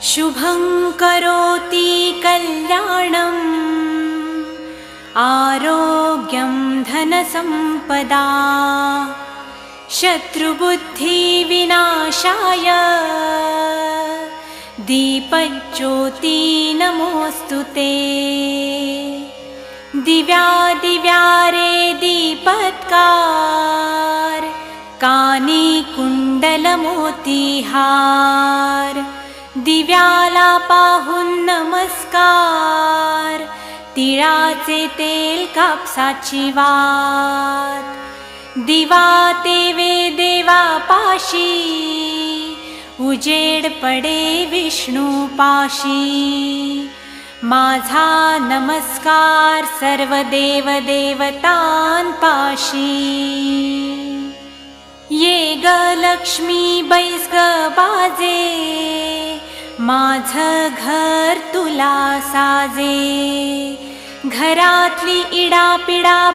शुभं करोति कल्याणम् आरोग्यं धनसम्पदा शत्रुबुद्धिविनाशाय दीपज्योति नमोऽस्तु ते। दिव्या दिव्या रे दीपत्कार कानी कुंडलमोतीहार दिव्याला पाहून नमस्कार तिळाचे तेल कापसाची वात दिवा तेवे देवा पाशी उजेड पडे विष्णू पाशी माझा नमस्कार सर्व देव देवतांपाशी। ये ग लक्ष्मी बैस ग बाजे माझं घर तुला साजे घरातली इडापिडा